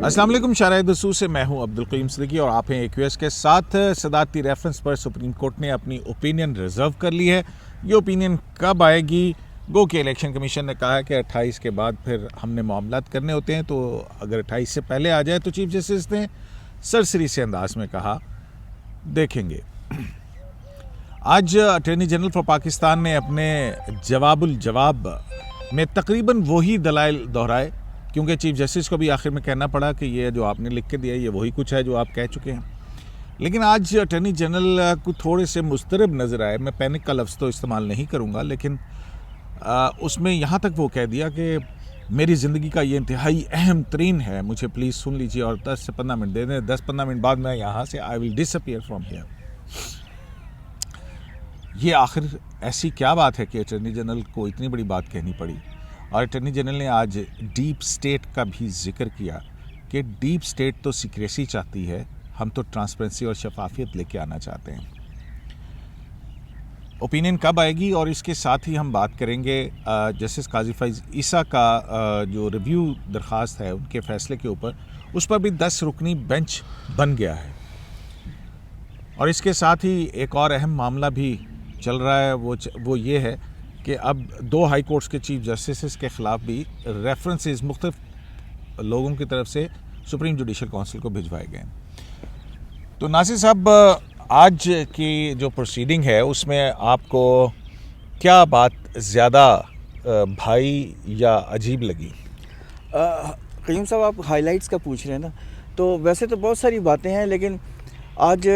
अस्सलाम वालेकुम शराय दसूर से मैं हूं अब्दुल करीम सिद्दीकी और आप हैं AQS के साथ। सदारती रेफरेंस पर सुप्रीम कोर्ट ने अपनी ओपिनियन रिजर्व कर ली है। ये ओपिनियन कब आएगी? गो कि इलेक्शन कमीशन ने कहा है कि 28 के बाद फिर हमने मामलात करने होते हैं, तो अगर 28 से पहले आ जाए तो चीफ जस्टिस ने सरसरी से अंदाज में कहा देखेंगे। आज अटॉर्नी जनरल फॉर पाकिस्तान ने अपने जवाबुल जवाब में तकरीबन वही दलाइल दोहराए, क्योंकि चीफ जस्टिस को भी आखिर में कहना पड़ा कि ये जो आपने लिख के दिया ये वही कुछ है जो आप कह चुके हैं। लेकिन आज अटॉर्नी जनरल को थोड़े से मुस्तरब नज़र आए। मैं पैनिक का लफ्ज़ तो इस्तेमाल नहीं करूँगा, लेकिन उसमें यहाँ तक वो कह दिया कि मेरी ज़िंदगी का ये इंतहाई अहम तरीन है, मुझे प्लीज़ सुन लीजिए और 10 से 15 मिनट दे दें। 10-15 मिनट बाद मैं यहाँ से I will disappear from here. ये आखिर ऐसी क्या बात है कि अटॉर्नी जनरल को इतनी बड़ी बात कहनी पड़ी? और अटॉर्नी जनरल ने आज डीप स्टेट का भी जिक्र किया कि डीप स्टेट तो सीक्रेसी चाहती है, हम तो ट्रांसपेरेंसी और शफाफियत लेके आना चाहते हैं। ओपिनियन कब आएगी? और इसके साथ ही हम बात करेंगे जस्टिस काजी फैज़ ईसा का जो रिव्यू दरख्वास्त है उनके फैसले के ऊपर, उस पर भी 10 रुकनी बेंच बन गया है। और इसके साथ ही एक और अहम मामला भी चल रहा है, वो ये है कि अब 2 हाई कोर्ट्स के चीफ जस्टिस के ख़िलाफ़ भी रेफरेंसेस मुख्तलिफ लोगों की तरफ से सुप्रीम जुडिशल काउंसिल को भिजवाए गए। तो नासिर साहब, आज की जो प्रोसीडिंग है उसमें आपको क्या बात ज़्यादा भाई या अजीब लगी? कयूम साहब, आप हाइलाइट्स का पूछ रहे हैं ना, तो वैसे तो बहुत सारी बातें हैं, लेकिन आज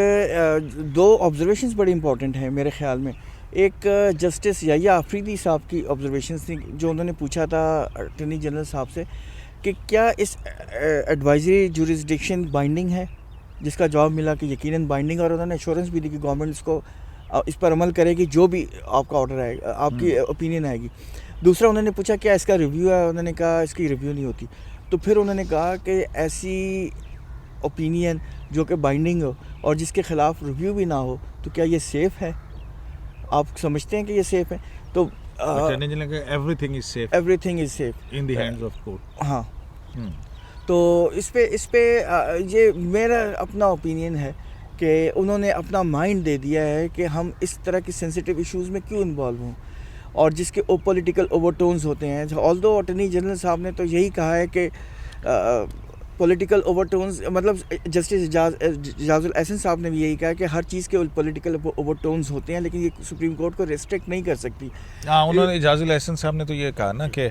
2 ऑब्जर्वेशंस बड़ी इंपॉर्टेंट हैं मेरे ख़्याल में। एक जस्टिस याह्या अफरीदी साहब की ऑब्जर्वेशंस थी, जो उन्होंने पूछा था अटॉर्नी जनरल साहब से कि क्या इस एडवाइजरी जुरिसडिक्शन बाइंडिंग है, जिसका जवाब मिला कि यकीनन बाइंडिंग, और उन्होंने एश्योरेंस भी दी कि गवर्नमेंट इसको इस पर अमल करेगी जो भी आपका ऑर्डर आएगा, आपकी ओपिनियन आएगी। दूसरा, उन्होंने पूछा क्या इसका रिव्यू है, उन्होंने कहा इसकी रिव्यू नहीं होती। तो फिर उन्होंने कहा कि ऐसी ओपिनियन जो कि बाइंडिंग हो और जिसके ख़िलाफ़ रिव्यू भी ना हो, तो क्या ये सेफ़ है? आप समझते हैं कि ये सेफ़ है? तो everything is safe in the hands of court. हाँ, तो इस पे ये मेरा अपना ओपिनियन है कि उन्होंने अपना माइंड दे दिया है कि हम इस तरह की सेंसिटिव इश्यूज़ में क्यों इन्वॉल्व हों, और जिसके पॉलिटिकल ओवरटोन्स होते हैं। ऑल्दो अटॉर्नी जनरल साहब ने तो यही कहा है कि पॉलिटिकल ओवरटोन्स, मतलब जस्टिस इजाज़ुल एहसन साहब ने भी यही कहा कि हर चीज़ के पॉलिटिकल ओवरटोन्स होते हैं, लेकिन ये सुप्रीम कोर्ट को रेस्ट्रिक्ट नहीं कर सकती। हाँ, उन्होंने इजाज़ुल एहसन साहब ने तो ये कहा ना कि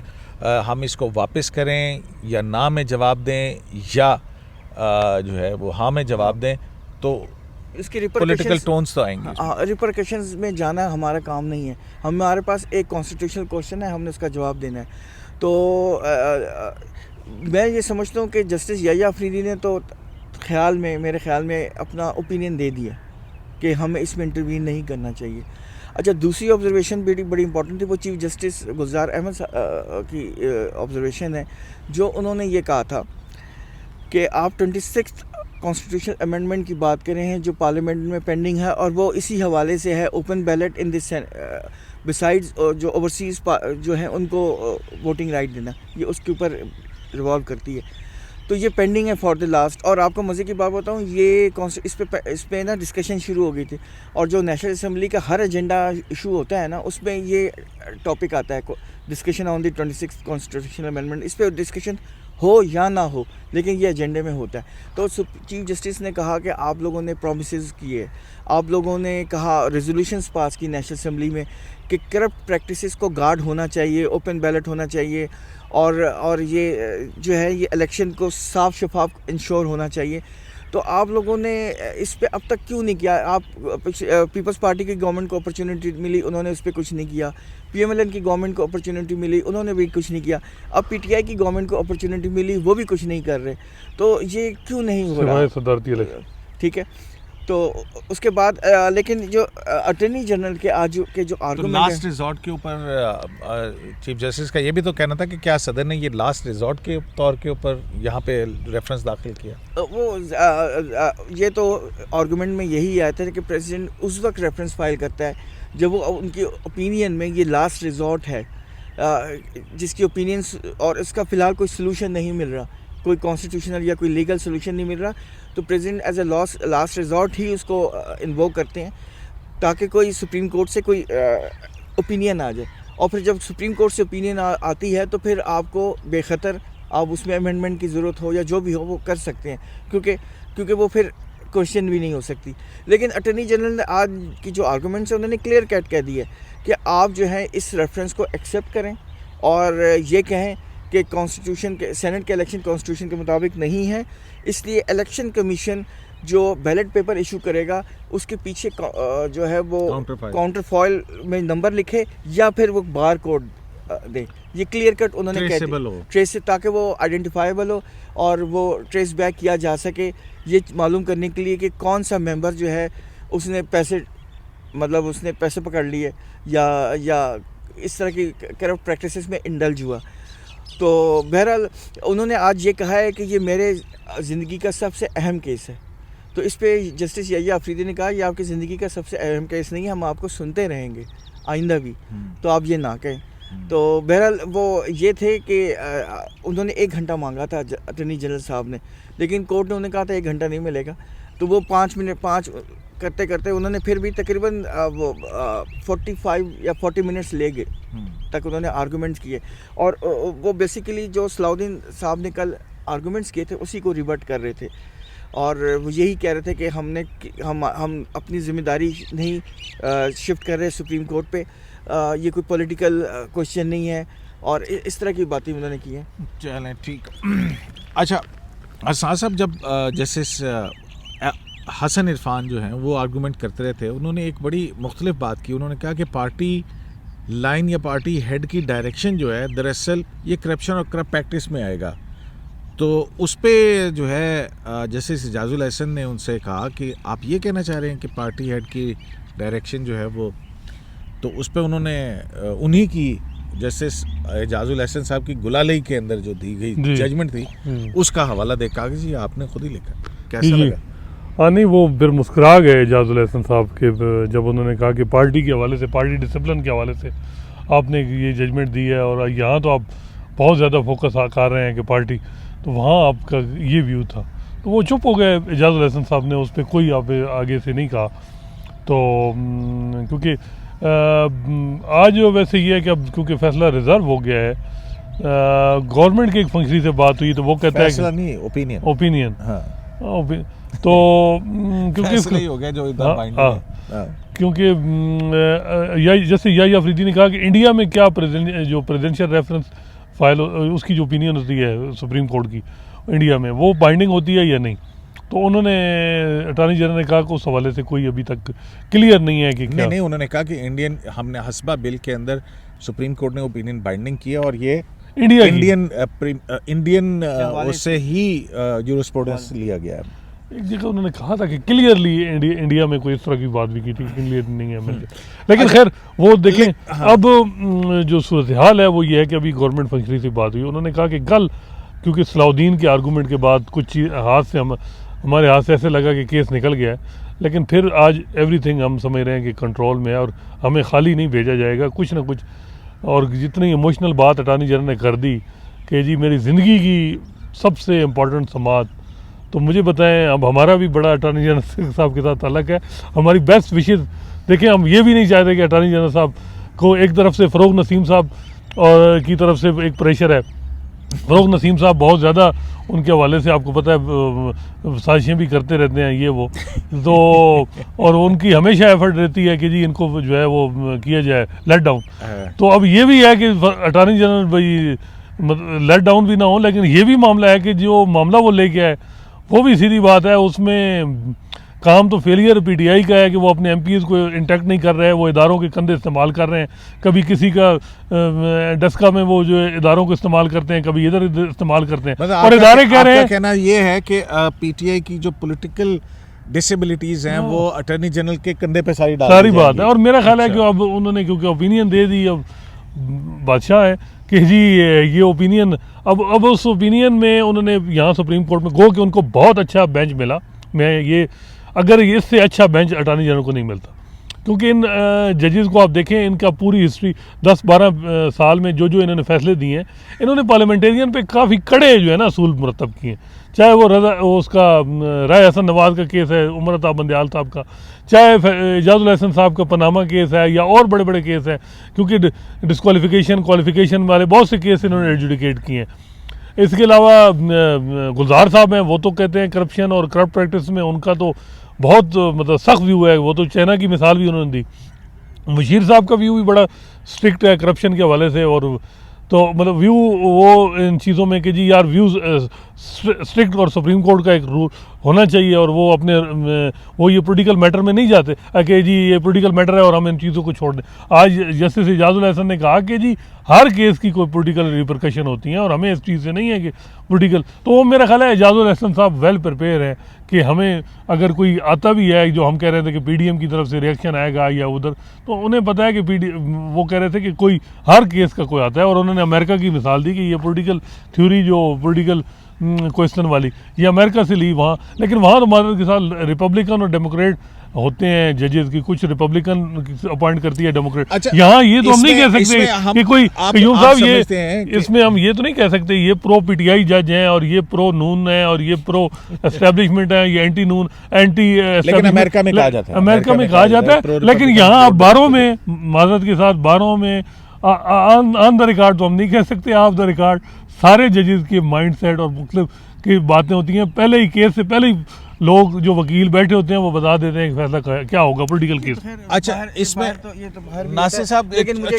हम इसको वापस करें या ना में जवाब दें, या जो है वो हाँ में जवाब दें, तो इसके पॉलिटिकल टोन्स तो आएंगे। रिपरकशंस में जाना हमारा काम नहीं है। हमारे पास एक कॉन्स्टिट्यूशनल क्वेश्चन है, हमने उसका जवाब देना है। तो मैं ये समझता हूँ कि जस्टिस याह्या अफरीदी ने तो मेरे ख्याल में अपना ओपिनियन दे दिया कि हमें इसमें इंटरवीन नहीं करना चाहिए। अच्छा, दूसरी ऑब्जर्वेशन भी बड़ी इंपॉर्टेंट थी, वो चीफ जस्टिस गुलजार अहमद की ऑब्जर्वेशन है, जो उन्होंने ये कहा था कि आप 26th कॉन्स्टिट्यूशनल अमेंडमेंट की बात कर रहे हैं जो पार्लियामेंट में पेंडिंग है, और वो इसी हवाले से है open ballot in this besides जो ओवरसीज़ जो हैं उनको वोटिंग राइट देना, ये उसके ऊपर रिवॉल्व करती है। तो ये पेंडिंग है फॉर द लास्ट। और आपको मज़े की बात बताऊँ, ये इस पे ना डिस्कशन शुरू हो गई थी, और जो नेशनल असम्बली का हर एजेंडा इशू होता है ना, उसमें ये टॉपिक आता है, discussion on the 26th constitutional amendment. इस पर डिस्कशन हो या ना हो, लेकिन ये एजेंडे में होता है। तो चीफ जस्टिस ने कहा कि आप लोगों ने प्रोमिसेस किए, आप लोगों ने कहा रेजोल्यूशंस पास की नेशनल असम्बली में कि करप्ट प्रैक्टिसेस को गार्ड होना चाहिए, ओपन बैलेट होना चाहिए, और ये जो है ये इलेक्शन को साफ शफाफ इंश्योर होना चाहिए। तो आप लोगों ने इस पे अब तक क्यों नहीं किया? आप पीपल्स पार्टी की गवर्नमेंट को अपॉर्चुनिटी मिली, उन्होंने उस पर कुछ नहीं किया। PMLN की गवर्नमेंट को अपॉर्चुनिटी मिली, उन्होंने भी कुछ नहीं किया। अब PTI की गवर्नमेंट को अपॉर्चुनिटी मिली, वो भी कुछ नहीं कर रहे। तो ये क्यों नहीं हो रहा? ठीक है, तो उसके बाद लेकिन जो अटॉर्नी जनरल के आज के जो आर्गुमेंट लास्ट रिजॉर्ट के ऊपर चीफ जस्टिस का ये भी तो कहना था कि क्या सदर ने ये लास्ट रिजॉर्ट के तौर के ऊपर यहाँ पे रेफरेंस दाखिल किया? वो ये तो आर्गुमेंट में यही आया था कि प्रेसिडेंट उस वक्त रेफरेंस फाइल करता है जब वो उनकी ओपिनियन में ये लास्ट रिजॉर्ट है, जिसकी ओपिनियंस और इसका फ़िलहाल कोई सलूशन नहीं मिल रहा। कोई कॉन्स्टिट्यूशनल या कोई लीगल सोल्यूशन नहीं मिल रहा, तो president as a last resort ही उसको इन्वोक करते हैं ताकि कोई सुप्रीम कोर्ट से कोई ओपिनियन आ जाए। और फिर जब सुप्रीम कोर्ट से ओपिनियन आती है तो फिर आपको बेखतर आप उसमें अमेंडमेंट की ज़रूरत हो या जो भी हो वो कर सकते हैं, क्योंकि वो फिर क्वेश्चन भी नहीं हो सकती। लेकिन अटर्नी जनरल ने आज की जो आर्गूमेंट्स है उन्होंने क्लियर कट कह दिया कि आप जो है इस रेफरेंस को एक्सेप्ट करें और ये कहें कि कॉन्स्टिट्यूशन के सेनेट के इलेक्शन कॉन्स्टिट्यूशन के मुताबिक नहीं है, इसलिए इलेक्शन कमीशन जो बैलेट पेपर इशू करेगा उसके पीछे जो है वो काउंटर फॉइल में नंबर लिखे या फिर वो बार कोड दे। ये क्लियर कट उन्होंने कह दिया, ट्रेस ताकि वो आइडेंटिफाइबल हो और वो ट्रेस बैक किया जा सके, ये मालूम करने के लिए कि कौन सा मेंबर जो है उसने पैसे पकड़ लिए या इस तरह की करप्ट प्रैक्टिसेस में इंडल्ज हुआ। तो बहरहाल उन्होंने आज ये कहा है कि ये मेरे ज़िंदगी का सबसे अहम केस है। तो इस पे जस्टिस यहिया अफरीदी ने कहा ये आपकी ज़िंदगी का सबसे अहम केस नहीं है, हम आपको सुनते रहेंगे आइंदा भी, तो आप ये ना कहें। तो बहरहाल वो ये थे कि उन्होंने 1 घंटा मांगा था अटर्नी जनरल साहब ने, लेकिन कोर्ट ने उन्हें कहा था 1 घंटा नहीं मिलेगा। तो वो 5 करते करते उन्होंने फिर भी तकरीबन 45 या 40 मिनट्स ले गए तक उन्होंने आर्गूमेंट्स किए। और वो बेसिकली जो सलाउद्दीन साहब ने कल आर्गूमेंट्स किए थे उसी को रिवर्ट कर रहे थे और वो यही कह रहे थे कि हम अपनी ज़िम्मेदारी नहीं शिफ्ट कर रहे सुप्रीम कोर्ट पे, ये कोई पॉलिटिकल क्वेश्चन नहीं है और इस तरह की बातें उन्होंने की हैं। चलें ठीक। अच्छा साहब साहब, जब जस्टिस हसन इरफान जो हैं वो आर्गूमेंट करते रहे थे, उन्होंने एक बड़ी मुख्तलिफ बात की। उन्होंने कहा कि पार्टी लाइन या पार्टी हेड की डायरेक्शन जो है दरअसल ये करप्शन और करप्ट प्रैक्टिस में आएगा। तो उस पर जो है जस्टिस इजाजुल हसन ने उनसे कहा कि आप ये कहना चाह रहे हैं कि पार्टी हेड की डायरेक्शन जो है वो, तो उस पर उन्होंने उन्हीं की जस्टिस इजाजुल हसन साहब की गुलालई के अंदर जो दी गई जजमेंट थी उसका हवाला दे। कागज़ ये आपने खुद ही लिखा, कैसा लगा? हाँ नहीं, वो फिर मुस्कुरा गए इजाजुल हसन साहब के जब उन्होंने कहा कि पार्टी के हवाले से, पार्टी डिसिप्लिन के हवाले से आपने ये जजमेंट दी है और यहाँ तो आप बहुत ज़्यादा फोकस कर रहे हैं कि पार्टी, तो वहाँ आपका ये व्यू था। तो वो चुप हो गए इजाजुल हसन साहब ने, उस पर कोई आगे से नहीं कहा। तो क्योंकि आज वैसे ये है कि अब क्योंकि फैसला रिजर्व हो गया है, गवर्नमेंट के एक फंक्शनरी से बात हुई तो वो कहता है कि ओपिनियन तो क्योंकि हो गया जो इधर बाइंडिंग है। क्योंकि जैसे यहिया अफरीदी ने कहा कि इंडिया में क्या जो प्रेसिडेंशियल रेफरेंस फाइल उसकी जो ओपिनियन होती है सुप्रीम कोर्ट की, इंडिया में वो बाइंडिंग होती है या नहीं। तो उन्होंने अटॉर्नी जनरल ने कहा कि उस हवाले से कोई अभी तक क्लियर नहीं है कि क्या। नहीं, उन्होंने कहा कि हमने हस्बा बिल के अंदर सुप्रीम कोर्ट ने ओपिनियन बाइंडिंग की है और ये इंडियन उससे ही यूरिस्प्रूडेंस लिया गया है। एक जगह उन्होंने कहा था कि क्लियरली इंडिया में कोई इस तरह की बात भी की थी, क्लियर नहीं है। लेकिन खैर वो देखें, अब जो सूरत हाल है वो ये है कि अभी गवर्नमेंट फंक्शनरी से बात हुई, उन्होंने कहा कि कल क्योंकि सलाउद्दीन के आर्गूमेंट के बाद कुछ हाथ से हमारे हाथ से ऐसे लगा कि केस निकल गया है, लेकिन फिर आज एवरीथिंग हम समझ रहे हैं कि कंट्रोल में है और हमें खाली नहीं भेजा जाएगा, कुछ ना कुछ। और जितनी इमोशनल बात अटॉर्नी जनरल ने कर दी कि जी मेरी ज़िंदगी की सबसे इम्पोर्टेंट समात, तो मुझे बताएं अब हमारा भी बड़ा अटॉर्नी जनरल साहब के साथ ताल्लुक है, हमारी बेस्ट विशेज़। देखें हम ये भी नहीं चाहते कि अटॉर्नी जनरल साहब को एक तरफ से फ़रोग नसीम साहब और की तरफ से एक प्रेशर है। फ़रोग नसीम साहब बहुत ज़्यादा उनके हवाले से आपको पता है साजिशें भी करते रहते हैं ये वो, तो और उनकी हमेशा एफर्ट रहती है कि जी इनको जो है वो किया जाए लेट डाउन। तो अब ये भी है कि अटॉर्नी जनरल भाई लेट डाउन भी ना हो, लेकिन ये भी मामला है कि जो मामला वो लेके आए वो भी सीधी बात है, उसमें काम तो फेलियर पीटीआई का है कि वो अपने एमपीज़ को इंटैक्ट नहीं कर रहे हैं, वो इदारों के कंधे इस्तेमाल कर रहे हैं, कभी किसी का डस्का में वो जो इदारों को इस्तेमाल करते हैं, कभी इधर इस्तेमाल करते हैं। मतलब और इदारे कह रहे हैं, कहना ये है कि पीटीआई की जो पॉलिटिकल डिसेबिलिटीज हैं वो अटॉर्नी जनरल के कंधे पे सारी बात है। और मेरा ख्याल है कि अब उन्होंने क्योंकि ओपिनियन दे दी, अब बादशाह है कि जी ये ओपिनियन, अब उस ओपिनियन में उन्होंने यहाँ सुप्रीम कोर्ट में गो कि उनको बहुत अच्छा बेंच मिला। मैं ये अगर इससे अच्छा बेंच अटॉर्नी जनरल को नहीं मिलता, क्योंकि इन जजेस को आप देखें, इनका पूरी हिस्ट्री 10-12 साल में जो जो इन्होंने फैसले दिए हैं, इन्होंने पार्लियामेंटेरियन पे काफ़ी कड़े जो है ना असूल मुरतब किए हैं। चाहे वो उसका राय हसन नवाज का केस है, उमर अता बंदयाल साहब का, चाहे एजाजुल हसन साहब का पनामा केस है, या और बड़े बड़े केस हैं, क्योंकि डिस्क्वालिफिकेशन क्वालिफिकेशन वाले बहुत से केस इन्होंने एडजुडिकेट किए हैं। इसके अलावा गुलजार साहब हैं, वो तो कहते हैं करप्शन और करप्ट प्रैक्टिस में उनका तो बहुत मतलब सख्त व्यू है, वो तो चाइना की मिसाल भी उन्होंने दी। बशीर साहब का व्यू भी बड़ा स्ट्रिक्ट है करप्शन के हवाले से, और तो मतलब व्यू वो इन चीज़ों में कि जी यार व्यूज़ स्ट्रिक्ट, और सुप्रीम कोर्ट का एक रूल होना चाहिए, और वो अपने वो ये पॉलिटिकल मैटर में नहीं जाते कि जी ये पॉलिटिकल मैटर है और हम इन चीज़ों को छोड़ दें। आज जस्टिस एजाजुल हसन ने कहा कि जी हर केस की कोई पॉलिटिकल रिपरकशन होती हैं और हमें इस चीज़ से नहीं है कि पॉलिटिकल, तो वो मेरा ख्याल है एजाजुल हसन साहब वेल प्रिपेयर है कि हमें अगर कोई आता भी है, जो हम कह रहे थे कि पीडीएम की तरफ से रिएक्शन आएगा या उधर, तो उन्हें पता है कि वो कह रहे थे कि कोई हर केस का कोई आता है, और उन्होंने अमेरिका की मिसाल दी कि ये पॉलिटिकल थ्योरी जो पॉलिटिकल क्वेश्चन वाली ये अमेरिका से ली वहाँ, लेकिन वहाँ तो मादर के साथ रिपब्लिकन और डेमोक्रेट होते हैं जजेस की, कुछ रिपब्लिकन अपॉइंट करती है डेमोक्रेट। अच्छा, यहाँ ये तो हम नहीं कह सकते कि कोई यूं साहब ये कि इसमें हम ये तो नहीं कह सकते ये प्रो पीटीआई जज हैं और ये प्रो नून है और ये प्रो एस्टेब्लिशमेंट है, ये एंटी नून एंटी, लेकिन अमेरिका में कहा जाता है, अमेरिका में कहा जाता है, लेकिन यहाँ आप बारों में माजरत के साथ बारों में ऑन द रिकॉर्ड तो हम नहीं कह सकते, ऑफ द रिकॉर्ड सारे जजेस के माइंड सेट और मुख्तलिफ की बातें होती हैं। पहले ही केस से पहले ही लोग जो वकील बैठे होते हैं वो बता देते हैं कि फैसला क्या होगा पॉलिटिकल केस। अच्छा, इसमें तो ये तो बाहर भी नासिर साहब लेकिन मुझे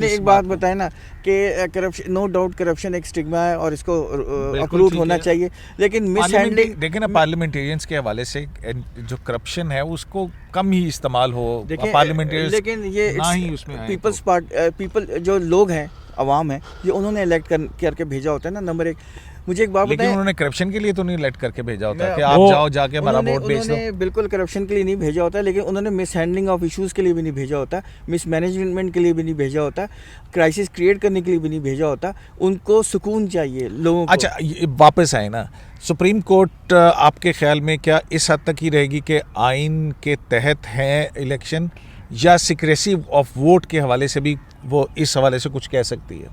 एक बात बताएं ना कि करप्शन, नो डाउट करप्शन एक स्टिग्मा है और इसको अप्रूव होना चाहिए, लेकिन मिस हैंडलिंग देखिए ना पार्लियामेंटेरियंस के हवाले से जो करप्शन है उसको कम ही इस्तेमाल हो पार्लियामेंटेरियंस, लेकिन ये ना ही उसमें पीपल्स पीपल जो लोग हैं, अवाम है, ये उन्होंने इलेक्ट करके भेजा होता है ना। नंबर एक, मुझे एक बात बताएं, लेकिन उन्होंने करप्शन के लिए तो नहीं इलेक्ट करके भेजा होता है कि आप जाओ जाके हमारा वोट बेच दो। उन्होंने बिल्कुल करप्शन के लिए नहीं भेजा होता, लेकिन उन्होंने मिस हैंडलिंग ऑफ इश्यूज़ के लिए भी नहीं भेजा होता, मिस मैनेजमेंट के लिए भी नहीं भेजा होता, क्राइसिस क्रिएट करने के लिए भी नहीं भेजा होता। उनको सुकून चाहिए लोगों को। अच्छा, वापस आए ना, सुप्रीम कोर्ट आपके ख्याल में क्या इस हद तक ही रहेगी कि आइन के तहत है इलेक्शन, या सिक्रेसी ऑफ वोट के हवाले से भी वो इस हवाले से कुछ कह सकती है?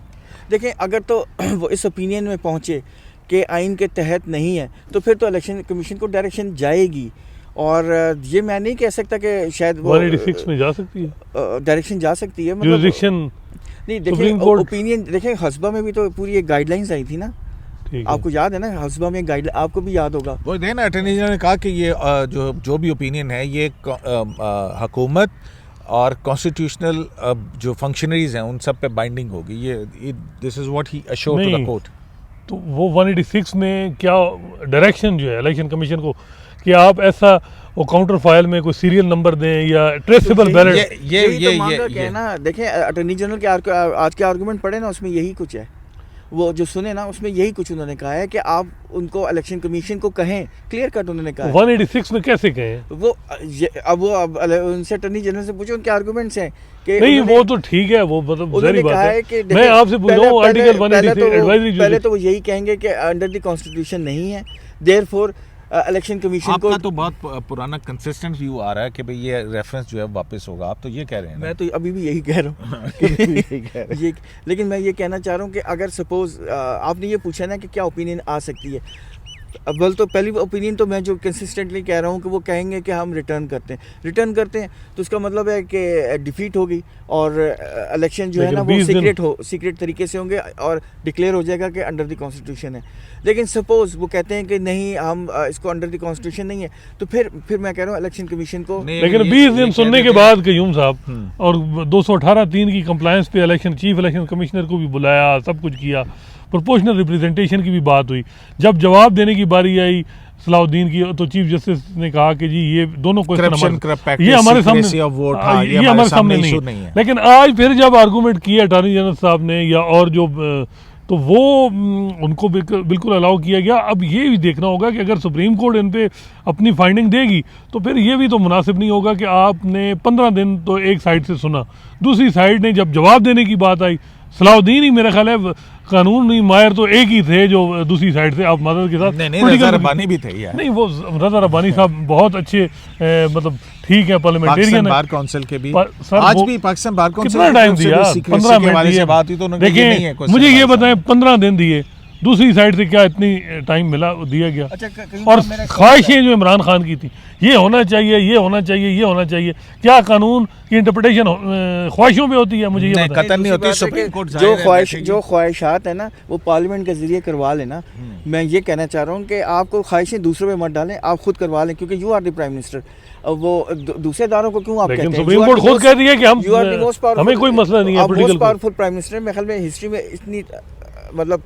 देखें, अगर तो वो इस ओपिनियन में पहुँचे कि आइन के तहत नहीं है, तो फिर तो इलेक्शन कमीशन को डायरेक्शन जाएगी, और ये मैं नहीं कह सकता कि शायद वो 186 में जा सकती है, डायरेक्शन जा सकती है, मतलब नहीं। देखिए ओपिनियन, देखें हस्बा में भी तो पूरी एक गाइडलाइंस आई थी ना, आपको याद है ना, हस्बा में गाइडलाइन आपको भी याद होगा। वो देना अटॉर्नी जनरल ने कहा कि ये जो भी ओपिनियन है ये हुकूमत और कॉन्स्टिट्यूशनल जो फंक्शनरीज हैं उन सब पे बाइंडिंग होगी। ये this is what he assured to the court. तो वो 186 में क्या डायरेक्शन जो है इलेक्शन कमीशन को कि आप ऐसा वो काउंटर फाइल में कोई सीरियल नंबर दें या ट्रेसेबल बैलेट, ये ना देखें, अटॉर्नी जनरल के आज के आर्गूमेंट पढ़े ना, उसमें यही कुछ है, वो जो सुने ना उसमें यही कुछ उन्होंने कहा है कि आप उनको इलेक्शन कमीशन को कहें, क्लियर कट उन्होंने कहा 186 में कैसे कहें वो अब उनसे अटॉर्नी जनरल से पूछो, उनके आर्गूमेंट्स हैं कि नहीं, वो तो ठीक है, वो मतलब उन्होंने कहा है कि मैं आपसे पूछ रहा हूं आर्टिकल 186 एडवाइजरी, पहले तो वो यही कहेंगे कि अंडर द कॉन्स्टिट्यूशन नहीं है, देयरफॉर इलेक्शन कमीशन को। आपका तो बहुत पुराना कंसिस्टेंट व्यू आ रहा है कि भाई ये रेफरेंस जो है वापस होगा, आप तो ये कह रहे हैं। मैं तो अभी भी यही कह रहा हूँ ये, लेकिन मैं ये कहना चाह रहा हूँ कि अगर सपोज आपने ये पूछा ना कि क्या ओपिनियन आ सकती है, अव्वल तो पहली ओपिनियन तो मैं जो कंसिस्टेंटली कह रहा हूँ कि वो कहेंगे कि हम रिटर्न करते हैं, तो उसका मतलब है कि डिफीट होगी और इलेक्शन जो है ना वो सीक्रेट तरीके से होंगे और डिक्लेयर हो जाएगा कि अंडर द कॉन्स्टिट्यूशन है। लेकिन सपोज वो कहते हैं कि नहीं, हम इसको अंडर द कॉन्स्टिट्यूशन नहीं है, तो फिर मैं कह रहा हूँ इलेक्शन कमीशन को। लेकिन 20 दिन सुनने के बाद कयूम साहब और 218(3) की कंप्लायंस पे चीफ इलेक्शन कमिश्नर को भी बुलाया, सब कुछ किया, प्रोपोर्शनल रिप्रेजेंटेशन की भी बात हुई। जब जवाब देने की बारी आई सलाउद्दीन की, तो चीफ जस्टिस ने कहा कि जी ये दोनों क्वेश्चन ये हमारे सामने नहीं है। लेकिन आज फिर जब आर्गूमेंट किया अटॉर्नी जनरल साहब ने या और जो, तो वो उनको बिल्कुल अलाउ किया गया। अब ये भी देखना होगा कि अगर सुप्रीम कोर्ट इन पे अपनी फाइंडिंग देगी तो फिर ये भी तो मुनासिब नहीं होगा कि आपने 15 दिन तो एक साइड से सुना, दूसरी साइड ने जब जवाब देने की बात आई, सलाउद्दीन ही मेरा ख्याल है कानूनी माहिर तो एक ही थे जो दूसरी साइड से आप मदद के साथ नहीं political- रज़ा रब्बानी भी थे यार। नहीं वो रज़ा रब्बानी साहब बहुत अच्छे मतलब ठीक है, पाकिस्तान पार्लियामेंटेरियन है। बार काउंसिल के भी सर आज वो भी पाकिस्तान बार काउंसिल कितना की टाइम तरफ से दिया? भी secrecy 15 के मिनट हवाले से दिए। बात हुई तो उन्होंने कहा, ये नहीं है देखिए question मुझे ये हमारे बताएं 15 दिन दिए, दूसरी साइड से क्या इतनी टाइम मिला दिया गया? अच्छा, कहीं और मेरा ख्वाहिशें जो इमरान खान की थी, ये होना चाहिए, ये होना चाहिए, ये होना चाहिए, क्या कानून की इंटरप्रिटेशन ख्वाहिशों पे होती है? मुझे ये नहीं, बताएं। कतई नहीं होती। दूसरी बात है सुप्रीम कि कोर्ट जो जाहिर है ख्वाहिश देखेगी। जो ख्वाहिशात है ना वो पार्लियामेंट के जरिए करवा लेना। मैं ये कहना चाह रहा हूँ कि आपको ख्वाहिशें दूसरों पे मत डालें, आप खुद करवा लें, क्योंकि you are the prime minister. वो दूसरे इदारों को क्यों आप लेकिन कहते हैं? Supreme You are court the खुद most- कह रही है कि हम you are the most powerful- हमें कोई मसला नहीं है आप political most powerful prime minister. मेरे ख्याल में हिस्ट्री में इतनी मतलब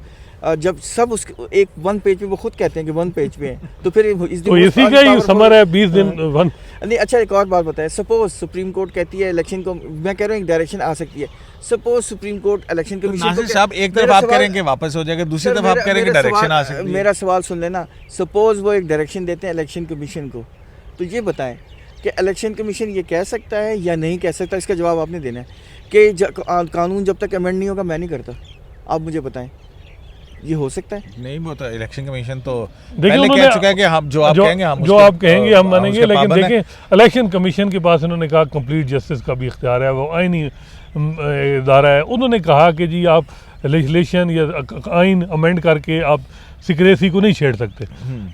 जब सब उसके एक वन पेज पे वो खुद कहते हैं कि वन पेज पे है, तो फिर तो इसी का ही समर है 20 दिन वन। नहीं, अच्छा एक और बात बताएं। सपोज सुप्रीम कोर्ट कहती है इलेक्शन को, मैं कह रहा हूँ एक डायरेक्शन आ सकती है। Suppose supreme court election commission Nasir साहब एक तरफ आप करेंगे वापस हो जाएगा, दूसरी तरफ आप करेंगे डायरेक्शन आ सकती है। मेरा सवाल सुन लेना। सपोज वो एक डायरेक्शन देते हैं इलेक्शन कमीशन को, तो ये बताएं कि इलेक्शन कमीशन ये कह सकता है या नहीं कह सकता? इसका जवाब आपने देना है कि कानून जब तक अमेंड नहीं होगा मैं नहीं करता। आप मुझे बताएं, ये हो सकता है? नहीं, वो तो इलेक्शन कमीशन तो देखिए पहले उन्होंने कह चुका है कि हम जो आप कहेंगे हम जो उसके- आप कहेंगे हम मानेंगे। उसके लेकिन पाबंद हैं। देखें इलेक्शन कमीशन के पास इन्होंने कहा कंप्लीट जस्टिस का भी इख्तियार है, वो आईनी इदारा है। उन्होंने कहा कि जी आप लेजिस्लेशन या आइन अमेंड करके आप सिक्रेसी को नहीं छेड़ सकते।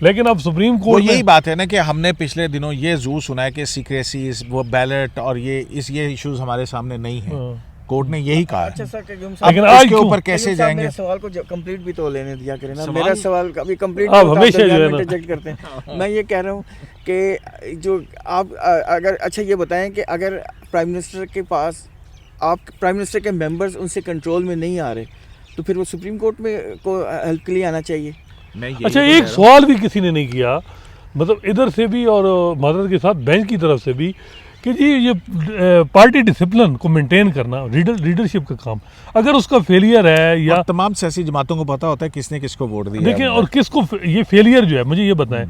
लेकिन अब सुप्रीम वो कोर्ट यही में बात है ना कि हमने पिछले दिनों ये जरूर सुना है कि सीक्रेसी वो बैलेट और ये इश्यूज हमारे सामने नहीं है। कोर्ट ने यही कहा अच्छा है। सर, कयूम अब साहब, लेकिन आज उसके क्यों? ऊपर कैसे कयूम साहब, जाएंगे? मेरे सवाल को कंप्लीट भी तो लेने दिया करें ना। सवाल- मेरा सवाल अभी कंप्लीट आप हमेशा जो है ना- रिजेक्ट करते हैं। मैं ये कह रहा हूँ कि जो आप अगर अच्छा ये बताएं कि अगर प्राइम मिनिस्टर के पास आप प्राइम मिनिस्टर के मेंबर्स उनसे कंट्रोल में नहीं आ रहे, तो फिर वो सुप्रीम कोर्ट में को हेल्प के लिए आना चाहिए। मैं यही अच्छा तो एक कह रहा सवाल भी किसी ने नहीं किया, मतलब इधर से भी और मदद के साथ बेंच की तरफ से भी, कि जी ये पार्टी डिसिप्लिन को मेंटेन करना लीडरशिप का काम, अगर उसका फेलियर है हूं। या और तमाम सियासी जमातों को पता होता है किसने किसको वोट दिया देखें है। और किसको ये फेलियर जो है, मुझे ये बताएं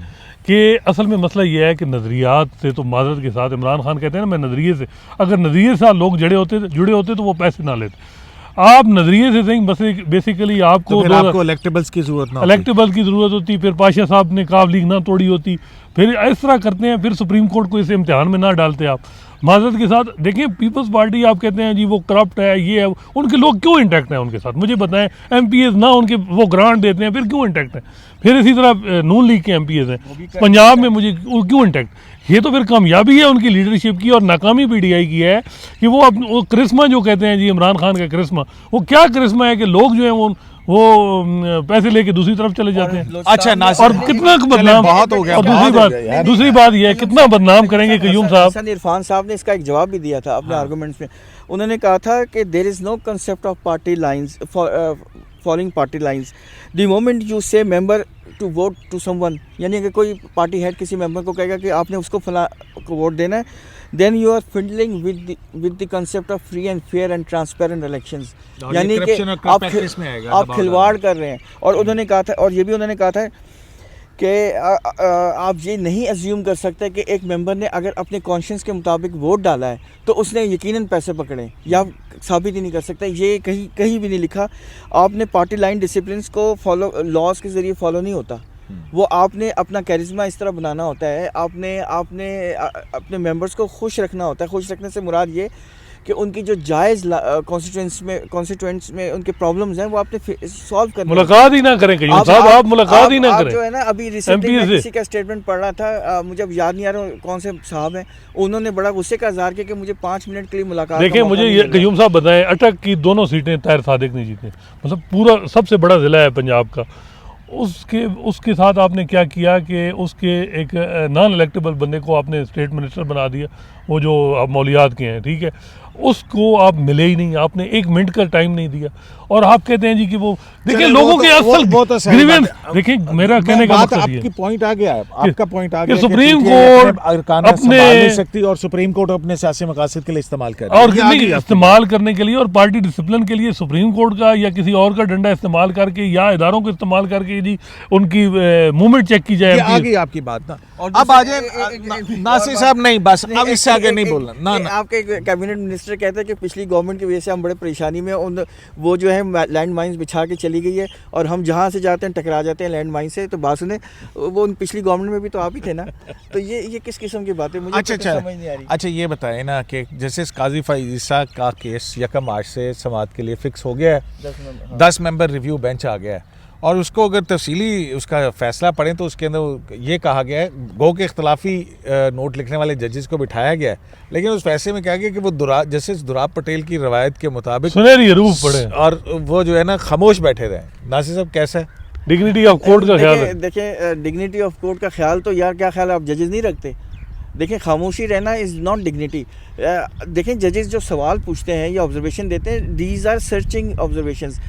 कि असल में मसला ये है कि नज़रियात से तो माजरत के साथ इमरान खान कहते हैं ना मैं नज़रिए से, अगर नज़रिए से लोग जुड़े होते तो वो पैसे ना लेते। आप नज़रिए से सही, बस बेसिकली आपको तो फिर आपको इलेक्टेबल्स की जरूरत ना होती। इलेक्टेबल की ज़रूरत होती, फिर पाशा साहब ने काव लीग ना तोड़ी होती, फिर इस तरह करते हैं, फिर सुप्रीम कोर्ट को इसे इम्तिहान में ना डालते आप। माजरत के साथ देखिए पीपल्स पार्टी आप कहते हैं जी वो करप्ट है, ये है, उनके लोग क्यों इंटैक्ट हैं उनके साथ? मुझे बताएं, एमपीएस ना उनके वो ग्रांट देते हैं, फिर क्यों इंटैक्ट हैं? फिर इसी तरह नून लीग के एमपीएस हैं पंजाब में, मुझे वो क्यों इंटैक्ट? ये तो फिर कामयाबी है उनकी लीडरशिप की, और नाकामी पीटीआई की है कि वो करिश्मा जो कहते हैं जी इमरान खान का करिश्मा, वो क्या करिश्मा है कि लोग जो है वो पैसे लेके दूसरी तरफ चले जाते हैं। अच्छा नासिर, और कितना बदनाम, बहुत हो गया, और बहुत हो गया यार। दूसरी बात ये है कितना बदनाम करेंगे कयूम साहब। हसन इरफान साहब ने इसका एक जवाब भी दिया था अपने आर्गूमेंट्स में। उन्होंने कहा था कि there is no concept of party lines following party lines the moment you say member to vote to someone, यानी कि कोई पार्टी हेड किसी मेंबर को कहेगा कि आपने उसको फला को वोट देना है, then you are fiddling with the concept of free and fair and transparent elections, और ये यानी कि corruption और आप corrupt इसमें आएगा, आप दबाव खिलवाड़ कर रहे हैं। और उन्होंने कहा था, और ये भी उन्होंने कहा था कि आप ये नहीं अज्यूम कर सकते कि एक मेंबर ने अगर अपने कॉन्शियंस के मुताबिक वोट डाला है तो उसने यकीनन पैसे पकड़े, या साबित ही नहीं कर सकता। ये कहीं भी नहीं लिखा। आपने पार्टी लाइन डिसिप्लिन को फॉलो लॉज के ज़रिए फॉलो नहीं होता, वो आपने अपना कैरिज्मा इस तरह बनाना होता है। आपने अपने मेंबर्स को खुश रखना होता है। खुश रखने से मुराद ये कि उनकी जो जायज़ कॉन्स्टिट्यूएंट्स में उनके प्रॉब्लम्स हैं वो आपने सॉल्व करने मुलाकात ही ना करें कयूम साहब, आप मुलाकात ही ना आप करें। जो है ना, अभी रिसेंटली MPs मैं से। किसी का स्टेटमेंट पढ़ रहा था, मुझे अब याद नहीं आ रहा कौन से साहब हैं, उन्होंने बड़ा गुस्से का इजहार किया कि मुझे 5 मिनट के लिए मुलाकात का देखें मौका मुझे नहीं ये मिल रहा। कयूम साहब बताएं, अटक की दोनों सीटें ताहिर सादिक ने जीते, मतलब पूरा सबसे बड़ा ज़िला है पंजाब का, उसके साथ आपने क्या किया कि उसके एक नॉन इलेक्टेबल बंदे को आपने स्टेट मिनिस्टर बना दिया, वो जो आप मौलियात के हैं, ठीक है, उसको आप मिले ही नहीं, आपने 1 मिनट का टाइम नहीं दिया, और आप कहते हैं जी कि वो देखिए चलिए, लोगों वो के तो- असल वो तो सही ग्रीवेंस, बात है। देखिए मेरा कहने का बात मकसद ये आपकी पॉइंट आ गया है, आपका पॉइंट आ कि गया सुप्रीम PTI कोर्ट अरकाना अपने- संभाल नहीं सकती और सुप्रीम कोर्ट अपने सियासी मकासद के लिए इस्तेमाल कर रही है। और ये आ कितनी गई आपकी इस्तेमाल करने के लिए, और पार्टी डिसिप्लिन के लिए सुप्रीम कोर्ट का या किसी और का डंडा इस्तेमाल करके या इदारों को इस्तेमाल करके जी उनकी मूवमेंट चेक की ये जाए। आ गई आपकी बात ना। और अब दूसरा- आ जाए नासिर साहब, नहीं बस अब इससे आगे नहीं बोलना ना ना। आपके कैबिनेट मिनिस्टर मिनिस्टर कहते हैं कि पिछली गवर्नमेंट की वजह से हम बड़े परेशानी में, उन वो जो है लैंड माइंस बिछा के चली गई है और हम जहाँ से जाते हैं टकरा जाते हैं लैंड माइन से। तो बात सुने, वो पिछली गवर्नमेंट में भी तो आप ही थे ना, तो ये किस किस्म की बातें, मुझे अच्छा तो समझ नहीं आ रही। अच्छा, ये बताएं ना कि जैसे काजी फैज़ ईसा का केस 1 मार्च से समाअत के लिए फिक्स हो गया है, 10 मेंबर रिव्यू बेंच आ गया है, और उसको अगर तफसीली उसका फैसला पढ़ें तो उसके अंदर ये कहा गया है, गो के इख्तलाफी नोट लिखने वाले जजेस को बिठाया गया है, लेकिन उस फैसले में कहा गया कि वो जस्टिस दुराब पटेल की रवायत के मुताबिक सुनहरी रूफ पड़े और वो जो है ना खामोश बैठे रहे। नासिर साहब कैसा है? डिग्निटी ऑफ कोर्ट का ख्याल है। देखें डिग्निटी ऑफ कोर्ट का ख्याल तो यार क्या ख्याल है, आप जजेस नहीं रखते? देखें खामोशी रहना इज़ नॉट डिग्निटी। देखें जजेस जो सवाल पूछते हैं या ऑब्जर्वेशन देते हैं, दीज आर सर्चिंग ऑब्जर्वेशंस।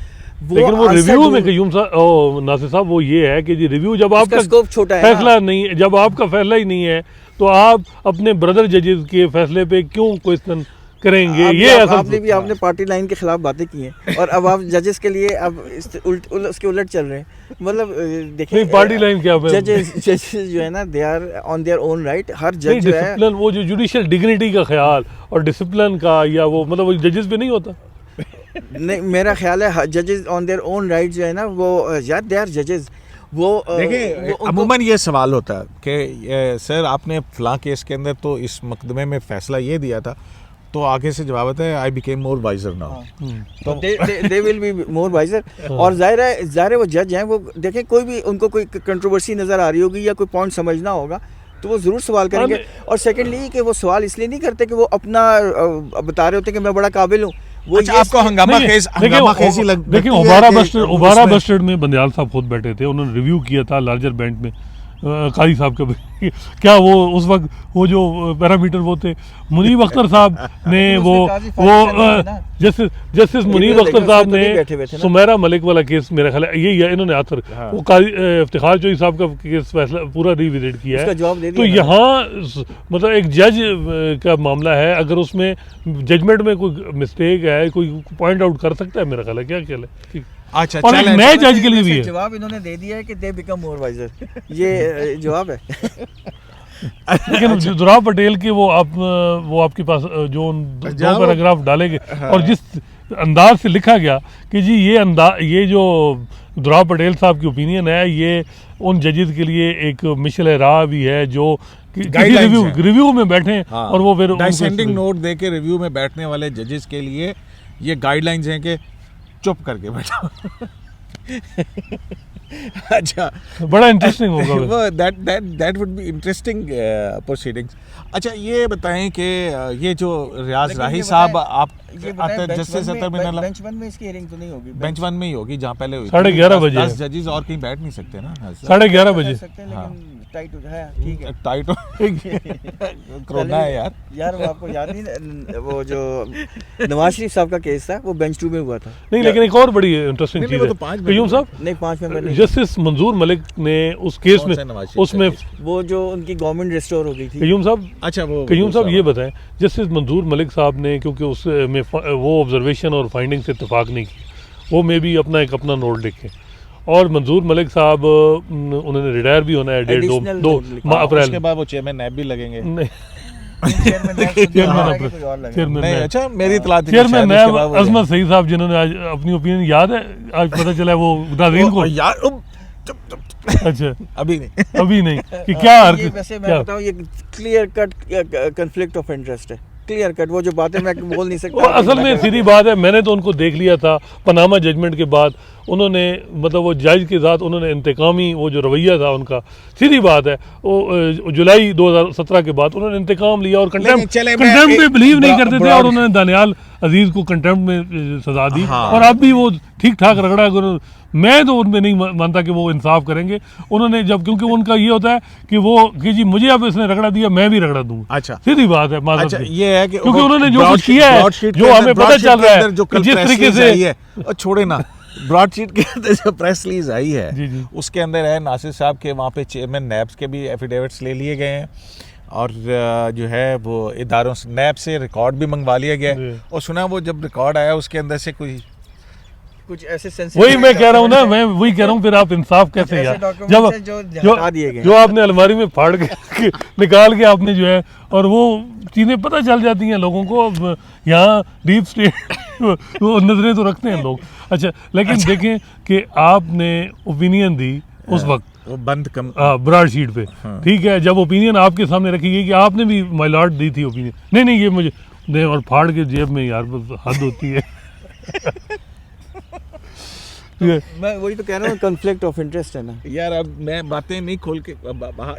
लेकिन वो रिव्यू में कयूम साहब, नासिर साहब, वो ये है कि जी रिव्यू जब आपका स्कोप छोटा है, फैसला नहीं, जब आपका फैसला ही नहीं है तो आप अपने ब्रदर जजेस के फैसले पे क्यों क्वेश्चन करेंगे? ये आपने पार्टी लाइन के खिलाफ बातें की हैं और अब आप जजेस के लिए अब उसके उलट चल रहे हैं। मतलब देखिए पार्टी लाइन क्या है? जजेस जो है ना, they are on their own right. हर जज जो है, डिसिप्लिन, वो जो जुडिशियल डिग्निटी का ख्याल और डिसिप्लिन का, या वो मतलब वो जजेस पे नहीं होता। नहीं, मेरा ख्याल है जजेस ऑन देयर ओन राइट जो है ना, वो यार दे आर जजेस। वो देखिए अमूमन ये सवाल होता है कि सर आपने फलां केस के अंदर तो इस मुकदमे में फैसला ये दिया था, तो आगे से जवाब आता है I became more wiser now, तो they will be more wiser. और जाहिर है वो जज हैं, वो देखें कोई भी उनको कोई कंट्रोवर्सी नज़र आ रही होगी या कोई पॉइंट समझना होगा तो वो ज़रूर सवाल करेंगे। और सेकेंडली कि वो सवाल इसलिए नहीं करते कि वो अपना बता रहे होते कि मैं बड़ा काबिल हूँ। वो अच्छा, आपको हंगामा खेजी लगती है? देखिए ओबारा बस्टर्ड में बंदयाल साहब खुद बैठे थे, उन्होंने रिव्यू किया था लार्जर बेंच में काजी साहब का क्या वो उस वक्त वो जो पैरामीटर वो थे, मुनीब अख्तर साहब ने वो जस्टिस मुनीब अख्तर साहब ने सुमेरा मलिक वाला केस, मेरा ख्याल है यही है, इन्होंने आखिर वो काजी इफ्तिखार चौधरी साहब का केस फैसला पूरा रिविजिट किया है। तो यहाँ मतलब एक जज का मामला है, अगर उसमें जजमेंट में कोई मिस्टेक है, कोई पॉइंट आउट कर सकता है, मेरा ख्याल है। क्या ख्याल है? अच्छा, और एक नए जज के लिए भी है जवाब इन्होंने दे दिया है कि दे बिकम मोर वाइजर, ये जवाब है। लेकिन दुराब पटेल के वो आपके पास जो दो पैराग्राफ डाले गए और जिस अंदाज से लिखा गया कि जी ये जो दुराब पटेल साहब की ओपिनियन है, ये उन जजेस के लिए एक मिशल राह भी है जो रिव्यू में बैठे। हाँ, और वो फिर डिसेंडिंग नोट दे के रिव्यू में बैठने वाले जजेस के लिए ये गाइडलाइंस हैं कि चुप करके बैठो। अच्छा, बड़ा इंटरेस्टिंग होगा वो that would be interesting proceedings. अच्छा, ये बताएं कि ये जो रियाज राही साहब आप जस्टिस बेंच 1 में इसकी हियरिंग तो नहीं होगी? बेंच 1 में ही होगी जहाँ पहले हुई 11:30 बजे। 10 जजेस और कहीं बैठ नहीं सकते ना? 11:30 बजे टाइट हो जाए, ठीक है, टाइट हो कोरोना है यार वो आपको याद नहीं, वो जो नवाज शरीफ साहब का केस था वो बेंच 2 में हुआ था। नहीं, लेकिन एक और बड़ी इंटरेस्टिंग चीज है कयूम साहब, नहीं 5 मेंबर नहीं, जस्टिस मंजूर मलिक ने उस केस में उसमें वो जो उनकी गवर्नमेंट रिस्टोर हो गई थी। कयूम साहब, अच्छा वो कयूम साहब ये बताएं, जस्टिस मंजूर मलिक साहब ने क्योंकि उसमें वो ऑब्जर्वेशन और फाइंडिंग से इत्तेफाक नहीं की, वो में भी अपना नोट लिखे, और मंजूर मलिक साहब उन्होंने रिटायर भी होना है 2 अप्रैल के बाद, वो चेयरमैन नैब भी लगेंगे। नहीं, चेयरमैन नैब अजमत सईद साहब, जिन्होंने आज अपनी ओपिनियन याद है, आज पता चला है वो नाज़रीन को यार अच्छा अभी नहीं कि क्या वैसे मैं बताऊं, ये clear cut conflict of interest है, क्लियर कट। वो जो बातें मैं बोल नहीं सकता, असल में सीधी बात है, मैंने तो उनको देख लिया था पनामा जजमेंट के बाद, उन्होंने मतलब वो जज के साथ उन्होंने इंतकामी वो जो रवैया था उनका, सीधी बात है, वो जुलाई 2017 के बाद उन्होंने इंतकाम लिया और कंटेम्प्ट में बिलीव नहीं करते थे, और उन्होंने दानियाल अजीज को कंटेम्प्ट में सजा दी। हाँ। और अब भी वो ठीक ठाक रगड़ा, मैं तो उनमें नहीं मानता कि वो इंसाफ करेंगे। उन्होंने जब, क्योंकि उनका ये होता है कि जी मुझे अब इसने रगड़ा दिया, मैं भी रगड़ा दूंगा। अच्छा, सीधी बात है। अच्छा, ये है कि क्योंकि उन्होंने जो कुछ किया है, जो हमें पता चल रहा है, जिस तरीके से छोड़े ना ब्रॉडशीट के अंदर जो प्रेस रिलीज आई है, जी। उसके अंदर है नासिर साहब के वहाँ पे चेयरमैन नैब्स के भी एफिडेविट्स ले लिए गए हैं, और जो है वो इदारों से नैब से रिकॉर्ड भी मंगवा लिया गया है। और सुना वो जब रिकॉर्ड आया उसके अंदर से कोई कुछ ऐसे sensitive वही मैं कह रहा हूँ ना, मैं वही कह रहा हूँ, फिर आप इंसाफ कैसे ऐसे यार, documents जब हैं जो हटा दिए गए जो आपने अलमारी में फाड़ के निकाल के आपने जो है, और वो चीज़ें पता चल जाती हैं लोगों को। अब यहाँ डीप स्टेट वो नजरें तो रखते हैं लोग। अच्छा, लेकिन देखें कि आपने ओपिनियन दी उस वक्त वो बंद कम ब्रॉड शीट पे, ठीक है, जब ओपिनियन आपके सामने रखी गई कि आपने भी माय लॉर्ड दी थी ओपिनियन, नहीं नहीं ये मुझे दे, और फाड़ के जेब में, यार हद होती है। मैं वही तो कह रहा हूँ, कॉन्फ्लिक्ट ऑफ इंटरेस्ट है ना यार। अब मैं बातें नहीं खोल के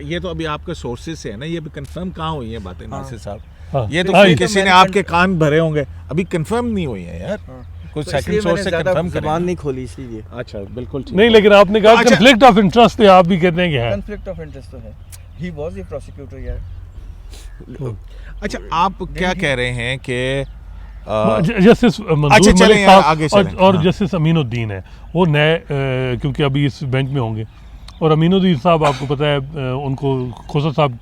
ये तो अभी आपके सोर्सेज से है ना, ये भी कंफर्म कहाँ हुई है बातें नासिर साहब? हाँ। ये तो हाँ, कोई ये तो किसी ने मैंने आपके कान भरे होंगे, अभी कंफर्म नहीं हुई है यार। कुछ तो सेकंड इसलिए सोर्स मैंने से ज़्यादा कंफर्म ज़बान करें। नहीं खोली इसलिए। अच्छा, बिल्कुल ठीक नहीं, है। लेकिन आपने कहा अच्छा। कॉन्फ्लिक्ट ऑफ इंटरेस्ट है, आप भी कहते हैं कि है। कॉन्फ्लिक्ट ऑफ इंटरेस्ट तो है, ही वाज द प्रोसिक्यूटर यार। अच्छा, आप क्या कह रहे हैं कि जस्टिस मंजूर अच्छा, चलें मलिक यार, साहब आगे चलें। और हाँ। जस्टिस अमीनुद्दीन है, वो नए क्योंकि अभी इस बेंच में होंगे, और अमीनुद्दीन साहब आपको पता है उनको खोसा साहब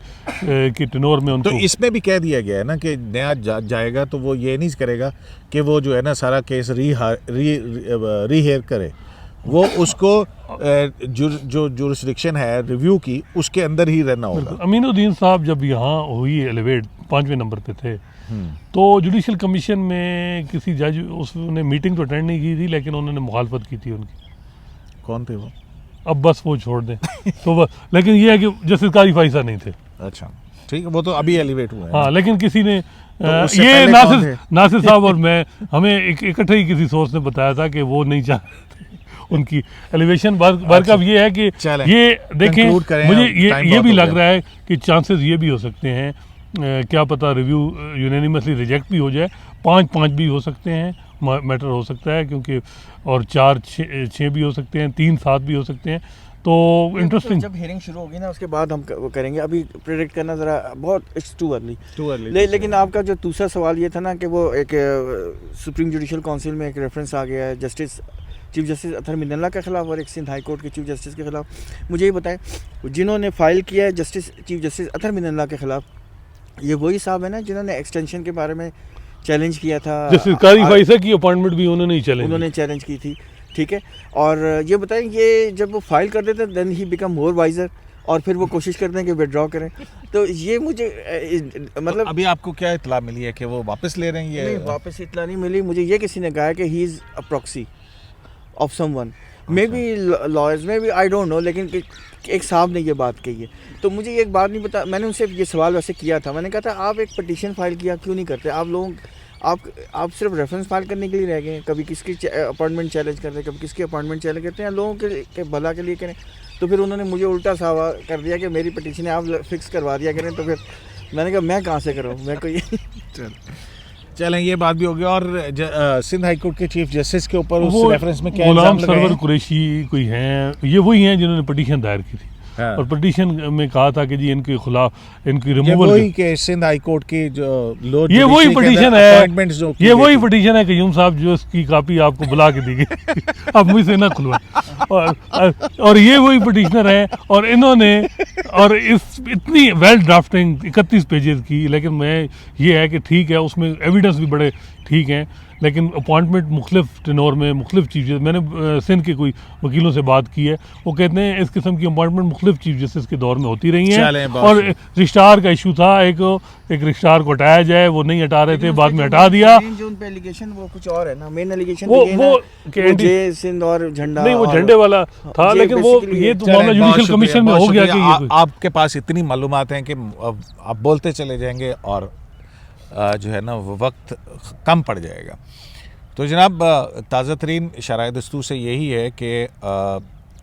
के टेनोर में तो उनको इसमें भी कह दिया गया है ना कि नया जाएगा तो वो ये नहीं करेगा कि वो जो है ना सारा केस रीहेयर करे, वो उसको जो जुरिस्डिक्शन है रिव्यू की, उसके अंदर ही रहना होगा। अमीनुद्दीन साहब जब यहाँ हुई एलिवेट 5वें नंबर पे थे, तो जुडिशल कमीशन में किसी जज उसने मीटिंग तो अटेंड नहीं की थी, लेकिन उन्होंने मुखालफत की थी उनकी। कौन थे वो? अब बस वो छोड़ दें तो लेकिन ये है कि जस्टिस काजी फाइसा नहीं थे। अच्छा, ठीक है, वो तो अभी एलिवेट हुए हैं। हाँ, लेकिन किसी ने उससे ये पहले कौन थे? नासिर साहब और मैं, हमें इकट्ठे ही किसी सोर्स ने बताया था कि वो नहीं चाह रहे थे उनकी एलिवेशन। बार का ये है कि चलें, ये देखें, conclude करें, मुझे अब time ये बहुत भी हो लग गया। रहा है कि चांसेस ये भी हो सकते हैं, क्या पता रिव्यू यूनानिमसली रिजेक्ट भी हो जाए, 5-5 भी हो सकते हैं, मैटर हो सकता है, क्योंकि और 4-6 भी हो सकते हैं, 3-7 भी हो सकते हैं। तो इंटरेस्टिंग। जब हियरिंग शुरू होगी ना उसके बाद हम वो करेंगे, अभी प्रेडिक्ट करना ज़रा बहुत it's too early. Too early लेकिन आपका जो दूसरा सवाल ये था ना कि वो एक सुप्रीम जुडिशल काउंसिल में एक रेफरेंस आ गया है चीफ जस्टिस अतहर मिनल्ला के खिलाफ और एक सिंध हाई कोर्ट के चीफ जस्टिस के खिलाफ। मुझे ये बताएं, जिन्होंने फाइल किया है चीफ जस्टिस अतहर मिनल्ला के खिलाफ, ये वही साहब है ना जिन्होंने एक्सटेंशन के बारे में चैलेंज किया था? जस्टिस काजी फाइसा की अपॉइंटमेंट भी उन्होंने ही चैलेंज की थी, ठीक है। और ये बताएं, ये जब वो फाइल कर देते हैं then he become more wiser, और फिर वो कोशिश करते हैं कि विड्रॉ करें। तो ये मुझे मतलब तो अभी आपको क्या इत्तला मिली है कि वो वापस ले रहे हैं? नहीं, ये वापस इतला नहीं मिली मुझे। ये किसी ने कहा है कि he is a proxy of someone, may be lawyers में भी, आई डोंट नो, लेकिन एक साहब ने ये बात कही है। तो मुझे ये एक बात नहीं पता, मैंने उनसे ये सवाल वैसे किया था, मैंने कहा था आप एक पटिशन फाइल किया क्यों नहीं करते? आप लोग आप सिर्फ रेफरेंस फाइल करने के लिए रह गए, कभी किसकी अपॉइंटमेंट चैलेंज करते हैं, कभी किसकी अपॉइंटमेंट चैलेंज करते हैं, लोगों के भला के लिए करें। तो फिर उन्होंने मुझे उल्टा सवाल कर दिया कि मेरी पटिशन आप फिक्स करवा दिया करें। तो फिर मैंने कहा मैं कहाँ से करूँ, मैं कोई चलें, ये बात भी हो गई। और सिंध हाई कोर्ट के चीफ जस्टिस के ऊपर उस वो रेफरेंस में क्या गुलाम इल्जाम लगाए सरवर हैं? कुरैशी कोई हैं, ये वही हैं जिन्होंने पटिशन दायर की थी, हाँ। और पटिशन में कहा था कि जी इनके खिलाफ इनकी ये रिमूवल, वही के सिंध हाई कोर्ट की जो लोअर ये वही जुडिशरी के पटिशन अंदर है, appointments जो की ये गई वही थी। पटिशन है कयूम साहब जो इसकी कॉपी आपको बुला के दी गई अब मुझसे ना खुलवाए। और ये वही पटिशनर है, और इन्होंने और इस इतनी वेल ड्राफ्टिंग 31 पेजेस की, लेकिन मैं ये है कि ठीक है उसमें एविडेंस भी बड़े ठीक हैं, लेकिन अपॉइंटमेंट मुख्तलिफ टेनोर में मुख्तलिफ चीफ जस्टिस, मैंने सिंध के कोई वकीलों से बात की है, वो कहते हैं इस किस्म की अपॉइंटमेंट मुख्तलिफ चीफ जस्टिस के दौर में होती रही हैं। चलें, बहुत और रजिस्ट्रार का इशू था, एक रजिस्ट्रार को हटाया जाए, वो नहीं हटा रहे थे, बाद में हटा दिया। जो उन पे एलिगेशन वो कुछ और है ना, मेन एलिगेशन वो जे सिंध और झंडा, नहीं, वो झंडे वाला था, ये लेकिन वो basically ये तो चलें, मामला बहुत जुडिशल शुक्रिया, कमीशन में बहुत हो गया कि शुक्रिया। ये कोई- आपके पास इतनी मालूमात हैं कि अब आप बोलते चले जाएंगे और जो है ना वो वक्त कम पड़ जाएगा। तो जनाब, ताज़ा तरीन शराय दस्तूर से यही है कि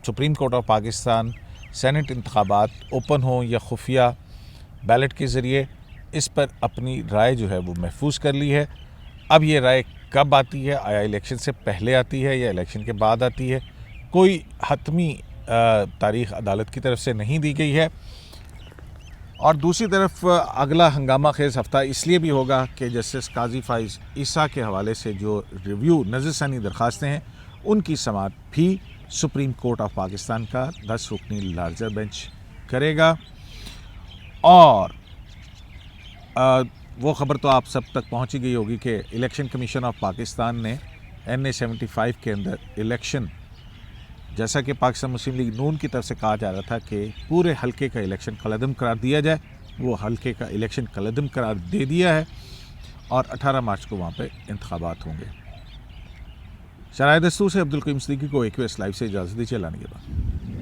supreme court of Pakistan senate इंतखाबात ओपन हों या खुफिया बैलेट के ज़रिए, इस पर अपनी राय जो है वो महफूज कर ली है। अब ये राय कब आती है, आया इलेक्शन से पहले आती है या इलेक्शन के बाद आती है, कोई हतमी तारीख़ अदालत की तरफ से नहीं दी गई है। और दूसरी तरफ अगला हंगामा खेज़ हफ्ता इसलिए भी होगा कि जस्टिस काजी फाइज ईसा के हवाले से जो रिव्यू नज़रसानी दरख्वास्तें हैं उनकी समाअत भी सुप्रीम कोर्ट ऑफ पाकिस्तान का 10 रुकनी लार्जर बेंच करेगा। और वो ख़बर तो आप सब तक पहुंची गई होगी कि इलेक्शन कमीशन ऑफ पाकिस्तान ने NA-75 के अंदर इलेक्शन, जैसा कि पाकिस्तान मुस्लिम लीग नून की तरफ से कहा जा रहा था कि पूरे हलके का इलेक्शन कलअदम करार दिया जाए, वो हलके का इलेक्शन कलअदम करार दे दिया है और 18 मार्च को वहाँ पे इंतखाबात होंगे। शराय दस्तूर से अब्दुल करीम सिद्दीकी को AQS लाइव से इजाज़त दीजिए। लाने के बाद